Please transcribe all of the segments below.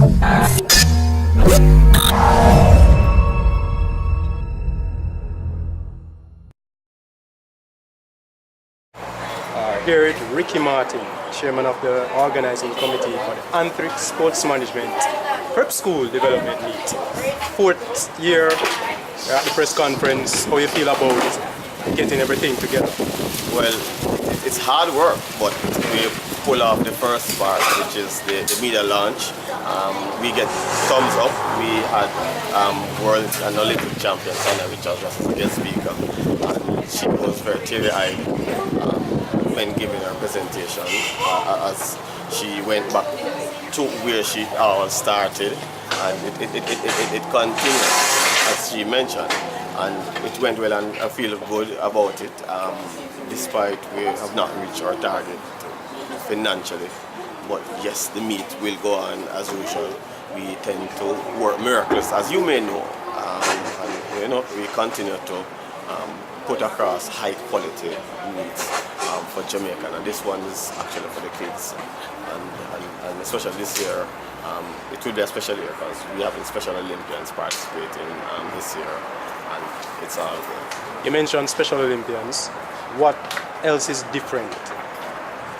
Here with Ricky Martin, chairman of the organizing committee for the Anthrick Sports Management Prep School Development Meet. 4th year at the press conference. How you feel about getting everything together? Well, it's hard work, but we pull off the first part, which is the media launch. We get thumbs up. We had world and Olympic champion Sana, which was just a guest speaker, and she was very teary-eyed when giving her presentation, as she went back to where she all started, and it continued, as she mentioned, and it went well, and I feel good about it, despite we have not reached our target financially. But yes, the meet will go on as usual. We tend to work miracles, as you may know, and you know, we continue to put across high quality meets for Jamaica, and this one is actually for the kids, and especially this year, it will be a special year because we have Special Olympians participating this year, and it's all good. You mentioned Special Olympians. What else is different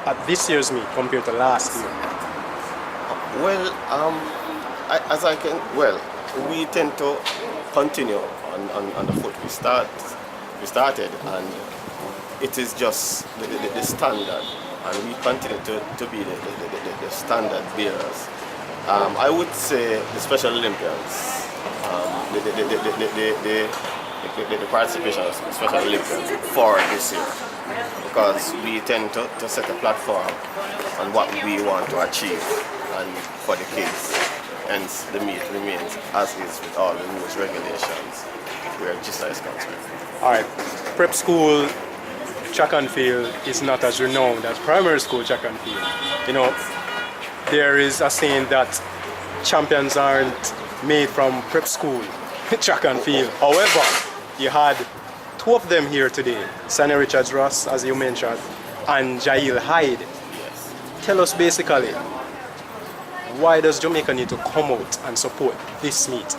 at this year's meet compared to last year? Well, we tend to continue on the foot we started, and it is just the standard, and we continue to be the standard bearers. I would say the Special Olympians, the participation of Special Olympians for this year, because we tend to set a platform on what we want to achieve and for the kids. Hence, the meet remains as is with all the rules, regulations, where GISA is concerned. All right, prep school track and field is not as renowned as primary school track and field. You know, there is a saying that champions aren't made from prep school track and field. However, you had 2 of them here today, Sonny Richards-Ross, as you mentioned, and Jail Hyde. Yes. Tell us basically, why does Jamaica need to come out and support this meet?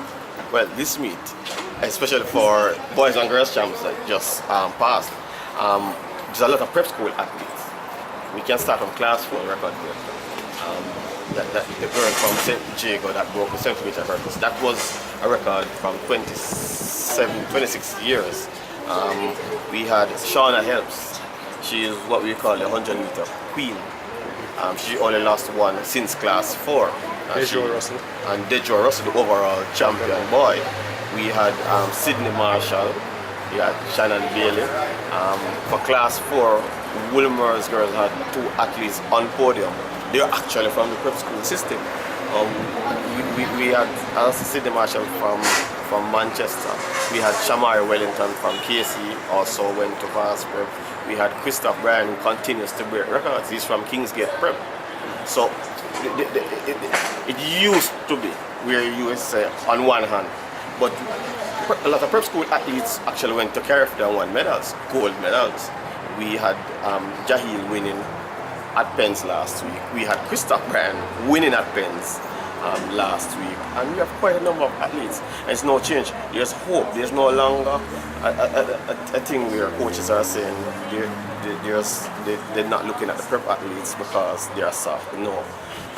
Well, this meet, especially for boys and girls champs that just passed, there's a lot of prep school athletes. We can start from class 4 record here. The girl from St. Jago that broke the 7-meter record. That was a record from 26 years. We had Shauna Helps. She is what we call the 100-meter queen. She only lost one since class 4. Dejo Russell. And Dejo Russell, the overall champion boy. We had Sydney Marshall. We had Shannon Bailey. For class 4, Wilmer's girls had 2 athletes on podium. They're actually from the prep school system. We had Sydney Marshall from Manchester. We had Shamari Wellington from KC, also went to Vast Prep. We had Christoph Bryan, who continues to break records. He's from Kingsgate Prep. So it used to be where you would say on one hand, but a lot of prep school athletes actually went to Carifta and won medals, gold medals. We had Jahil winning at Penn's last week. We had Christoph Bryan winning at Penn's last week, and we have quite a number of athletes. And it's no change. There's hope. There's no longer a thing where coaches are saying they're not looking at the prep athletes because they are soft. No.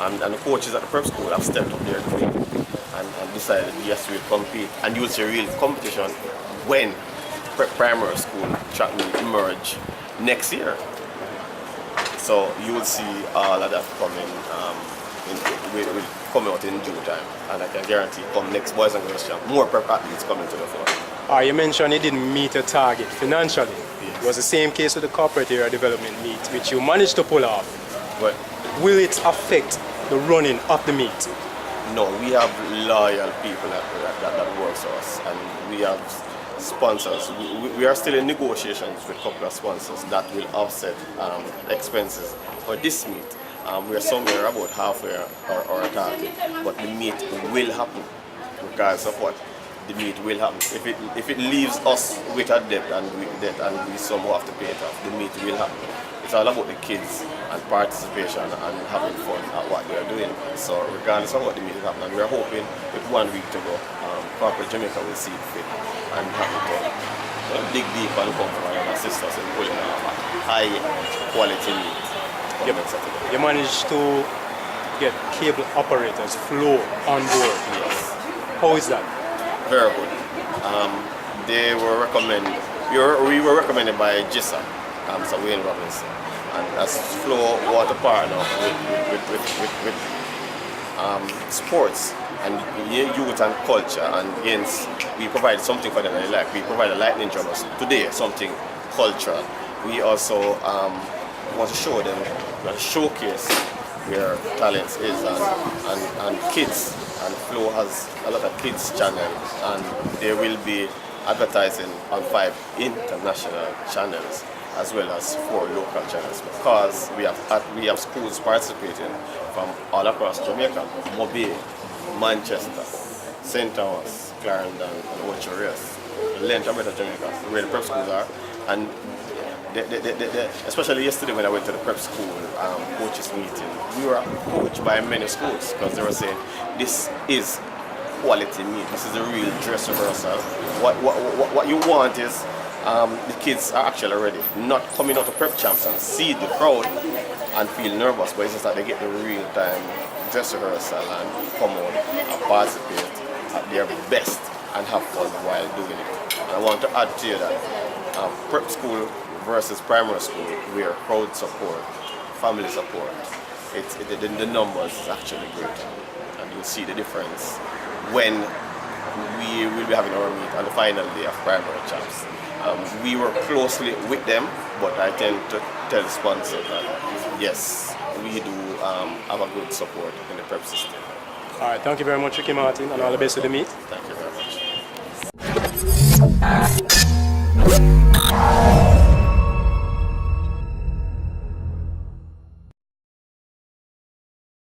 And the coaches at the prep school have stepped up their game and decided, yes, we'll compete. And you'll see real competition when primary school track meet emerge next year. So you will see all of that coming. Will come out in due time, and I can guarantee come next boys and girls champ, more prep athletes coming to the fore. You mentioned it didn't meet a target financially. Yes. It was the same case with the corporate area development meet, which you managed to pull off. But will it affect the running of the meet? No, we have loyal people that work for us, and we have sponsors. We are still in negotiations with a couple of sponsors that will offset expenses for this meet. We are somewhere about halfway our target, but the meet will happen regardless of what. The meet will happen. If it leaves us with a debt and we somehow have to pay it off, the meet will happen. It's all about the kids and participation and having fun at what they are doing. So regardless of what the meet is happening, we are hoping with 1 week to go, Preparatory Jamaica will see it fit and happy to dig deep and come from and assist us in pulling off a high quality meet. You managed to get cable operators flow on board. Yes. How is that? Very good. They were recommended. We were recommended by GISA, Sir Wayne Robinson, and as Flow water partner with sports and youth and culture, and hence we provide something for them they like. We provide a lightning drum today, something cultural. We also want to show them, showcase where talents is and kids. And Flow has a lot of kids channels, and they will be advertising on 5 international channels as well as 4 local channels, because we have schools participating from all across Jamaica: Mobile, Manchester, St. Thomas, Clarendon, and Ocho Rios, Lent and Jamaica, where the prep schools are. And especially yesterday when I went to the prep school coaches meeting, we were approached by many schools because they were saying this is quality meet, this is a real dress rehearsal. What you want is the kids are actually ready, not coming out of prep champs and see the crowd and feel nervous, but it's just that they get the real time dress rehearsal and come out and participate at their best and have fun while doing it. And I want to add to you that prep school versus primary school, where crowd support, family support, the numbers is actually great, and you'll see the difference when we will be having our meet on the final day of primary champs. We work closely with them, but I tend to tell the sponsor that yes, we do have a good support in the prep system. All right, thank you very much, Ricky Martin, and all the best with the meet. Thank you very much.